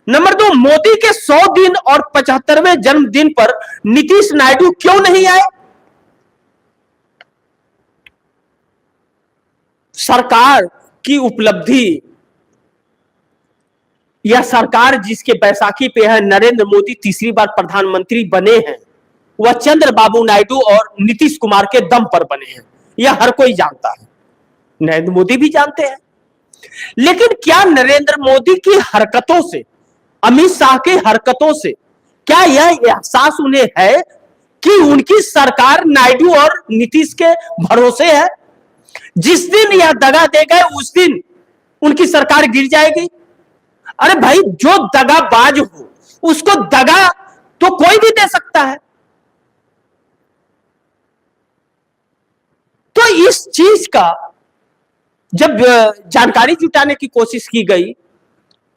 Number 2, Modi के 100 दिन और 75वें जन्मदिन पर नीतीश नायडू क्यों नहीं आए? सरकार की उपलब्धि या सरकार जिसके बैसाखी पे है, नरेंद्र मोदी तीसरी बार प्रधानमंत्री बने हैं, वह चंद्रबाबू नायडू और नीतीश कुमार के दम पर बने हैं। यह हर कोई जानता है, नरेंद्र मोदी भी जानते हैं। लेकिन क्या नरेंद्र मोदी की हरकतों से, अमित शाह की हरकतों से क्या यह एहसास उन्हें है कि उनकी सरकार नायडू और नीतीश के भरोसे है? जिस दिन यह दगा दे गए उस दिन उनकी सरकार गिर जाएगी। अरे भाई, जो दगाबाज हो उसको दगा तो कोई भी दे सकता है। तो इस चीज का जब जानकारी जुटाने की कोशिश की गई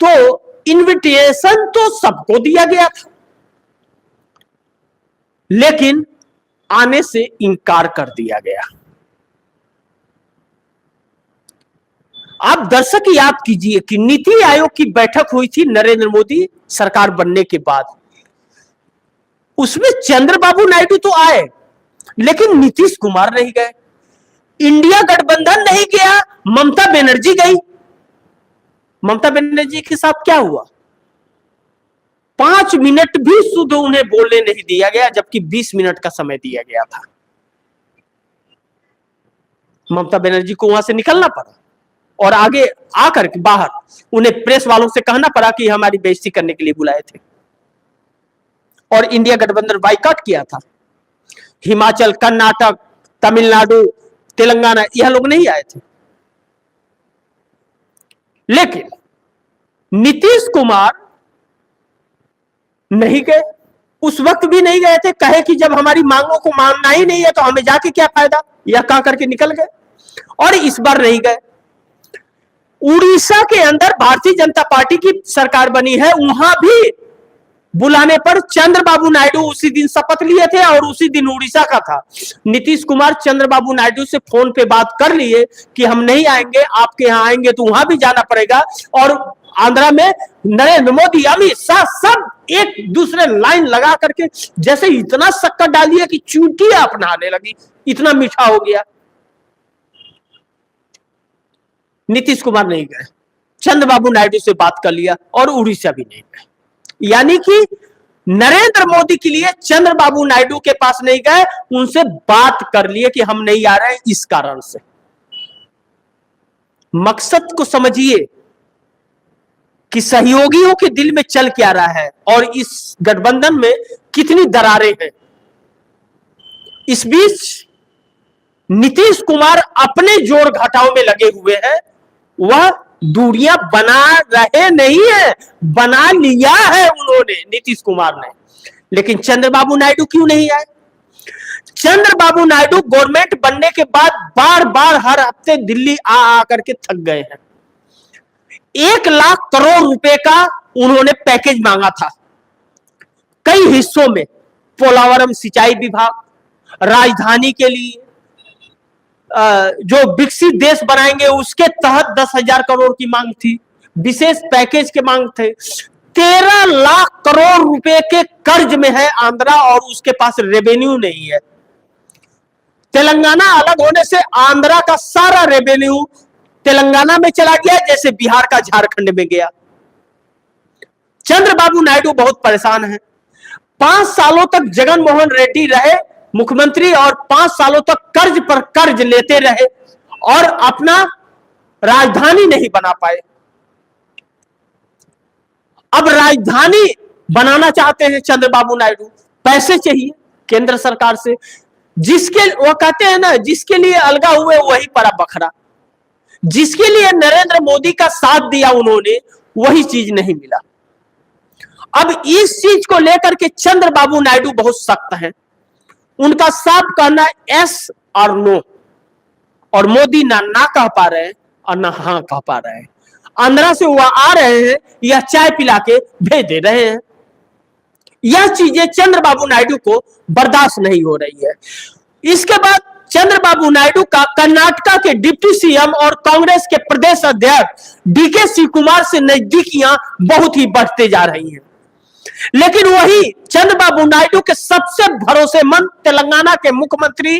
तो इनविटेशन तो सबको दिया गया था, लेकिन आने से इनकार कर दिया गया। आप दर्शक याद कीजिए कि नीति आयोग की बैठक हुई थी नरेंद्र मोदी सरकार बनने के बाद। उसमें चंद्रबाबू नायडू तो आए, लेकिन नीतीश कुमार नहीं गए। इंडिया गठबंधन नहीं गया, ममता बनर्जी गई। ममता बनर्जी के साथ क्या हुआ? 5 मिनट भी शुद्ध उन्हें बोलने नहीं दिया गया, जबकि 20 मिनट का समय दिया गया था। ममता बनर्जी को वहां से निकलना पड़ा और आगे आकर के बाहर उन्हें प्रेस वालों से कहना पड़ा कि हमारी बेइज्जती करने के लिए बुलाए थे, और इंडिया गठबंधन बाइकआउट किया था। हिमाचल, कर्नाटक, तमिलनाडु, तेलंगाना, यह लोग नहीं आए थे। लेकिन नीतीश कुमार नहीं गए, उस वक्त भी नहीं गए थे। कहे कि जब हमारी मांगों को मानना ही नहीं है तो हमें जाके क्या फायदा, यह कह करके निकल गए। और इस बार नहीं गए। उड़ीसा के अंदर भारतीय जनता पार्टी की सरकार बनी है, वहां भी बुलाने पर चंद्रबाबू नायडू उसी दिन शपथ लिए थे और उसी दिन उड़ीसा का था। नीतीश कुमार चंद्रबाबू नायडू से फोन पे बात कर लिए कि हम नहीं आएंगे, आपके यहां आएंगे तो वहां भी जाना पड़ेगा। और आंध्रा में नरेंद्र मोदी, अमित शाह सब एक दूसरे लाइन लगा करके जैसे इतना शक्कर डाल दिया कि चूंटियां अपनाने लगी, इतना मीठा हो गया। नीतीश कुमार नहीं गए, चंद्रबाबू नायडू से बात कर लिया और उड़ीसा भी नहीं गए। यानी कि नरेंद्र मोदी के लिए चंद्रबाबू नायडू के पास नहीं गए, उनसे बात कर लिए कि हम नहीं आ रहे हैं इस कारण से। मकसद को समझिए कि सहयोगियों के दिल में चल क्या रहा है और इस गठबंधन में कितनी दरारें हैं। इस बीच नीतीश कुमार अपने जोड़ घटाव में लगे हुए हैं। वह दूरियां बना रहे नहीं है, बना लिया है उन्होंने, नीतीश कुमार ने। लेकिन चंद्रबाबू नायडू क्यों नहीं आए? चंद्रबाबू नायडू गवर्नमेंट बनने के बाद बार बार हर हफ्ते दिल्ली आ करके थक गए हैं। 1 लाख करोड़ रुपए का उन्होंने पैकेज मांगा था कई हिस्सों में। पोलावरम सिंचाई विभाग, राजधानी के लिए जो विकसित देश बनाएंगे उसके तहत 10,000 करोड़ की मांग थी, विशेष पैकेज के मांग थे। 13 लाख करोड़ रुपए के कर्ज में है आंध्रा और उसके पास रेवेन्यू नहीं है। तेलंगाना अलग होने से आंध्रा का सारा रेवेन्यू तेलंगाना में चला गया, जैसे बिहार का झारखंड में गया। चंद्रबाबू नायडू बहुत परेशान है। 5 सालों तक जगन मोहन रेड्डी रहे मुख्यमंत्री और 5 सालों तक कर्ज पर कर्ज लेते रहे और अपना राजधानी नहीं बना पाए। अब राजधानी बनाना चाहते हैं चंद्रबाबू नायडू, पैसे चाहिए केंद्र सरकार से, जिसके वो कहते हैं ना, जिसके लिए अलगा हुए वही पड़ा बखरा। जिसके लिए नरेंद्र मोदी का साथ दिया उन्होंने, वही चीज नहीं मिला। अब इस चीज को लेकर के चंद्रबाबू नायडू बहुत सख्त हैं। उनका साफ कहना यस और नो, और मोदी ना कह पा रहे हैं और ना हाँ कह पा रहे हैं। आंध्रा से वो आ रहे हैं या चाय पिला के भेज दे रहे हैं। यह चीजें चंद्रबाबू नायडू को बर्दाश्त नहीं हो रही है। इसके बाद चंद्रबाबू नायडू का कर्नाटका के डिप्टी सीएम और कांग्रेस के प्रदेश अध्यक्ष डीके शिव कुमार से नजदीकियां बहुत ही बढ़ते जा रही हैं। लेकिन वही चंद्रबाबू नायडू के सबसे भरोसेमंद तेलंगाना के मुख्यमंत्री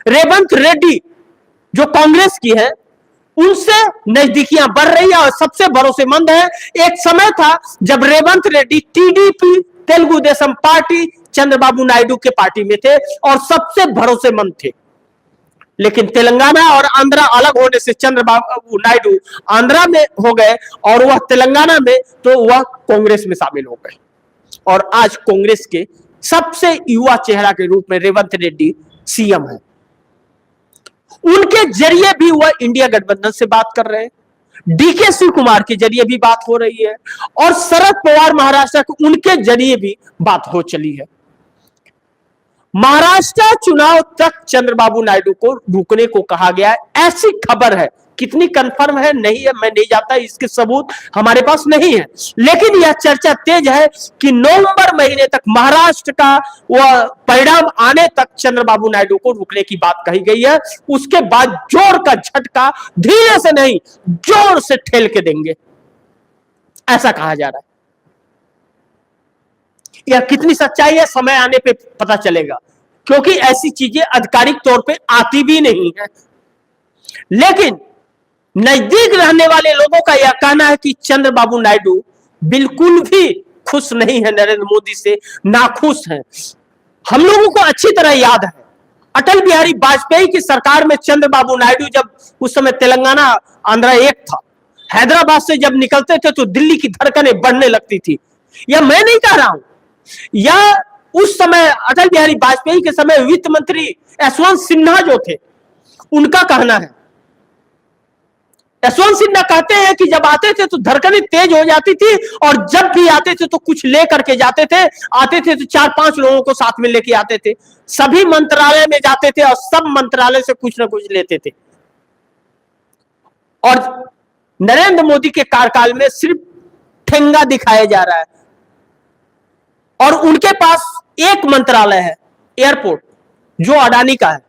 रेवंत रेड्डी जो कांग्रेस की है, उनसे नजदीकियां बढ़ रही है और सबसे भरोसेमंद है। एक समय था जब रेवंत रेड्डी टीडीपी तेलुगु देशम पार्टी चंद्रबाबू नायडू के पार्टी में थे और सबसे भरोसेमंद थे। लेकिन तेलंगाना और आंध्रा अलग होने से चंद्रबाबू नायडू आंध्रा में हो गए और वह तेलंगाना में तो वह कांग्रेस में शामिल हो गए और आज कांग्रेस के सबसे युवा चेहरा के रूप में रेवंत रेड्डी सीएम है। उनके जरिए भी वह इंडिया गठबंधन से बात कर रहे हैं, डीके शिव कुमार के जरिए भी बात हो रही है और शरद पवार महाराष्ट्र के उनके जरिए भी बात हो चली है। महाराष्ट्र चुनाव तक चंद्रबाबू नायडू को रुकने को कहा गया है, ऐसी खबर है। कितनी कंफर्म है नहीं है मैं नहीं जानता, इसके सबूत हमारे पास नहीं है। लेकिन यह चर्चा तेज है कि नवंबर महीने तक महाराष्ट्र का वह परिणाम आने तक चंद्रबाबू नायडू को रुकने की बात कही गई है। उसके बाद जोर का झटका धीरे से नहीं जोर से ठेल के देंगे, ऐसा कहा जा रहा है। यह कितनी सच्चाई है समय आने पे पता चलेगा, क्योंकि ऐसी चीजें आधिकारिक तौर पे आती भी नहीं है। लेकिन नजदीक रहने वाले लोगों का यह कहना है कि चंद्रबाबू नायडू बिल्कुल भी खुश नहीं है, नरेंद्र मोदी से नाखुश हैं। हम लोगों को अच्छी तरह याद है अटल बिहारी वाजपेयी की सरकार में चंद्रबाबू नायडू जब उस समय तेलंगाना आंध्रा एक था, हैदराबाद से जब निकलते थे तो दिल्ली की धड़कनें बढ़ने लगती थी। यह मैं नहीं कह रहा हूं, यह उस समय अटल बिहारी वाजपेयी के समय वित्त मंत्री यशवंत सिन्हा जो थे उनका कहना है। यशवंत सिन्हा कहते हैं कि जब आते थे तो धड़कनें तेज हो जाती थी और जब भी आते थे तो कुछ लेकर के जाते थे, आते थे तो 4-5 लोगों को साथ में लेके आते थे, सभी मंत्रालय में जाते थे और सब मंत्रालय से कुछ ना कुछ लेते थे। और नरेंद्र मोदी के कार्यकाल में सिर्फ ठेंगा दिखाया जा रहा है और उनके पास एक मंत्रालय है एयरपोर्ट जो अडानी का है,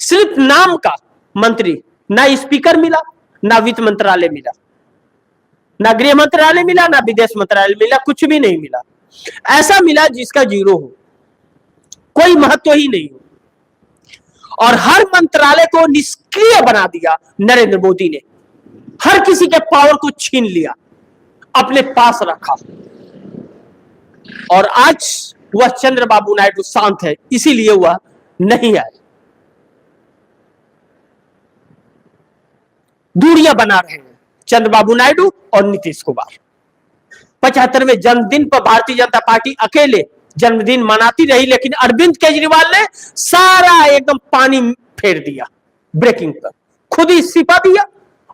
सिर्फ नाम का मंत्री। ना स्पीकर मिला, ना वित्त मंत्रालय मिला, ना गृह मंत्रालय मिला, ना विदेश मंत्रालय मिला, कुछ भी नहीं मिला। ऐसा मिला जिसका जीरो हो, कोई महत्व ही नहीं हो। और हर मंत्रालय को निष्क्रिय बना दिया नरेंद्र मोदी ने, हर किसी के पावर को छीन लिया, अपने पास रखा। और आज वह चंद्रबाबू नायडू शांत है, इसीलिए वह नहीं आए, दूरियां बना रहे हैं चंद्रबाबू नायडू और नीतीश कुमार। 75वें जन्मदिन पर भारतीय जनता पार्टी अकेले जन्मदिन मनाती रही, लेकिन अरविंद केजरीवाल ने सारा एकदम पानी फेर दिया ब्रेकिंग पर, खुद ही इस्तीफा दिया।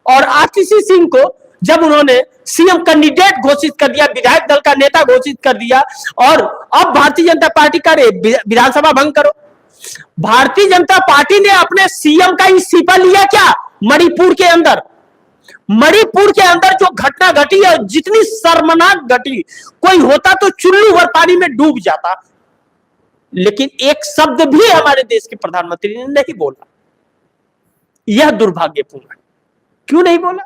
और आरसीसी सिंह को जब उन्होंने सीएम कैंडिडेट घोषित कर दिया, विधायक दल का नेता घोषित कर दिया, और अब भारतीय जनता पार्टी का विधानसभा भंग करो। भारतीय जनता पार्टी ने अपने सीएम का इस्तीफा लिया क्या? मणिपुर के अंदर, मणिपुर के अंदर जो घटना घटी है, जितनी शर्मनाक घटी, कोई होता तो चुल्लू भर पानी में डूब जाता, लेकिन एक शब्द भी हमारे देश के प्रधानमंत्री ने नहीं बोला। यह दुर्भाग्यपूर्ण है। क्यों नहीं बोला?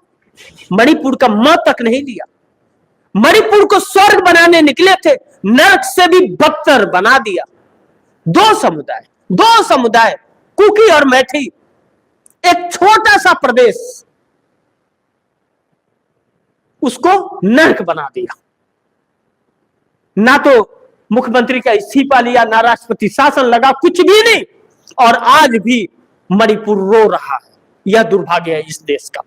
मणिपुर का म तक नहीं लिया। मणिपुर को स्वर्ग बनाने निकले थे, नरक से भी बदतर बना दिया। दो समुदाय कुकी और मैठी, एक छोटा सा प्रदेश, उसको नरक बना दिया। ना तो मुख्यमंत्री का इस्तीफा लिया, ना राष्ट्रपति शासन लगा, कुछ भी नहीं। और आज भी मणिपुर रो रहा है। यह दुर्भाग्य है इस देश का।